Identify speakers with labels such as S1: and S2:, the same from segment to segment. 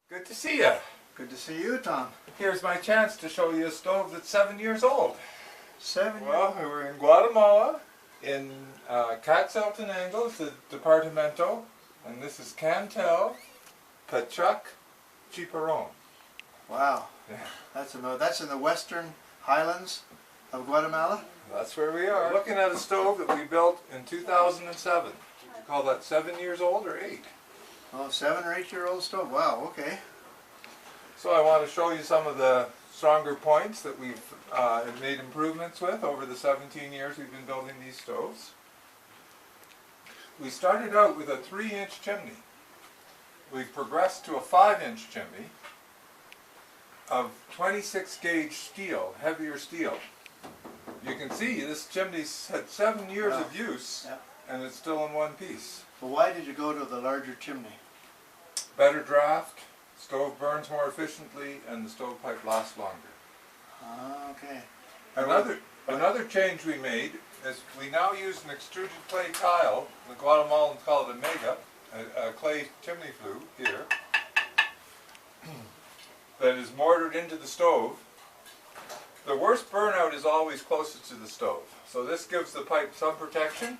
S1: Good to see you.
S2: Good to see you, Tom.
S1: Here's my chance to show you a stove that's 7 years old.
S2: 7 years
S1: Well, we're in Guatemala, in Quetzaltenango, the departamento, and this is Cantel, Pachuc, Chiparron.
S2: Wow.
S1: Yeah.
S2: That's in the western highlands of Guatemala?
S1: That's where we are. We're looking at a stove that we built in 2007. Would you call that 7 years old or 8?
S2: Oh, 7 or 8 year old stove. Wow, okay.
S1: So I want to show you some of the stronger points that we've made improvements with over the 17 years we've been building these stoves. We started out with a 3-inch chimney. We've progressed to a 5-inch chimney of 26 gauge steel, heavier steel. You can see this chimney's had 7 years of use, and it's still in one piece.
S2: Well, why did you go to the larger chimney?
S1: Better draft, stove burns more efficiently, and the stovepipe lasts longer.
S2: Okay.
S1: Another change we made is we now use an extruded clay tile. The Guatemalans call it a mega, a clay chimney flue here, that is mortared into the stove. The worst burnout is always closest to the stove, so this gives the pipe some protection.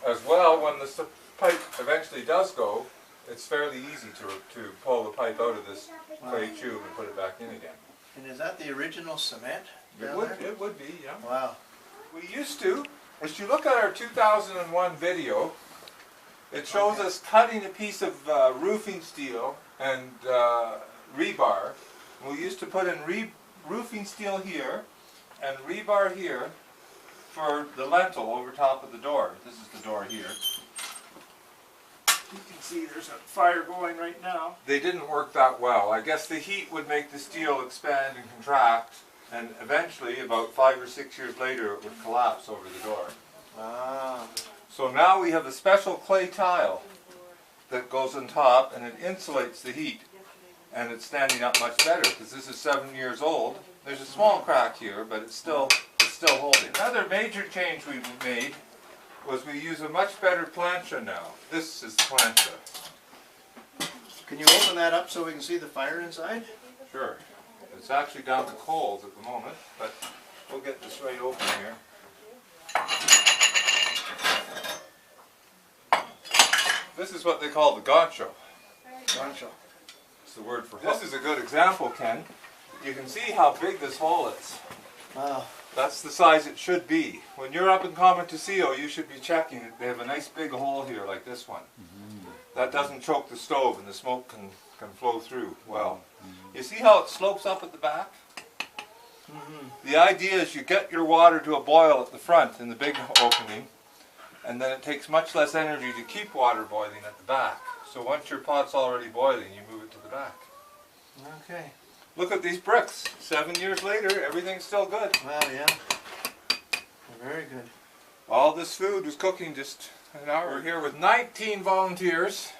S1: As well, when the pipe eventually does go, it's fairly easy to pull the pipe out of this clay tube and put it back in again.
S2: And is that the original cement?
S1: It would be, yeah.
S2: Wow.
S1: We used to. As you look at our 2001 video, it shows us cutting a piece of roofing steel and rebar. We used to put in roofing steel here and rebar here for the lintel over top of the door. This is the door here. You can see there's a fire going right now. They didn't work that well. I guess the heat would make the steel expand and contract, and eventually, about 5 or 6 years later, it would collapse over the door. So now we have a special clay tile that goes on top, and it insulates the heat, and it's standing up much better because this is 7 years old. There's a small crack here, but it's still holding. Another major change we made was we use a much better plancha now. This is the plancha.
S2: Can you open that up so we can see the fire inside?
S1: Sure. It's actually down to coals at the moment, but we'll get this right open here. This is what they call the gancho.
S2: Gancho.
S1: It's the word for hook. This is a good example, Ken. You can see how big this hole is.
S2: Wow.
S1: That's the size it should be. When you're up in Comontesillo, you should be checking it. They have a nice big hole here like this one. That doesn't choke the stove and the smoke can flow through well. You see how it slopes up at the back? The idea is you get your water to a boil at the front in the big opening, and then it takes much less energy to keep water boiling at the back. So once your pot's already boiling, you move it to the back.
S2: Okay.
S1: Look at these bricks. 7 years later, everything's still good.
S2: Well, yeah. Very good.
S1: All this food was cooking just an hour. We're here with 19 volunteers,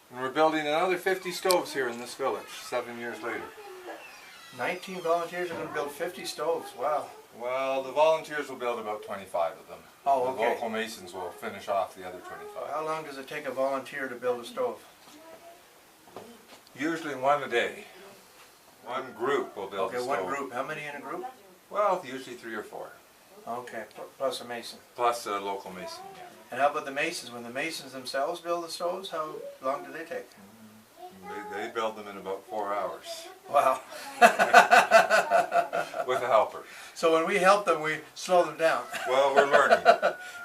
S1: and we're building another 50 stoves here in this village 7 years later.
S2: 19 volunteers are going to build 50 stoves. Wow.
S1: Well, the volunteers will build about 25 of them.
S2: Oh, okay.
S1: The local masons will finish off the other 25.
S2: How long does it take a volunteer to build a stove?
S1: Usually one a day. One group will build a stove.
S2: Okay, one group. How many in a group?
S1: Well, usually 3 or 4.
S2: Okay, plus a mason.
S1: Plus a local mason, yeah.
S2: And how about the masons? When the masons themselves build the stoves, how long do they take?
S1: They build them in about 4 hours.
S2: Wow.
S1: With a helper.
S2: So when we help them, we slow them down.
S1: Well, we're learning.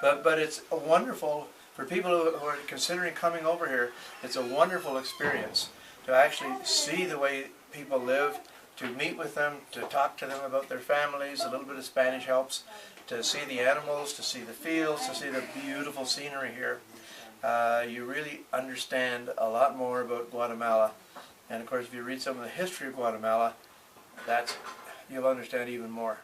S2: But it's wonderful for people who are considering coming over here. It's a wonderful experience to actually see the way people live, to meet with them, to talk to them about their families. A little bit of Spanish helps. To see the animals, to see the fields, to see the beautiful scenery here. You really understand a lot more about Guatemala. And of course, if you read some of the history of Guatemala, you'll understand even more.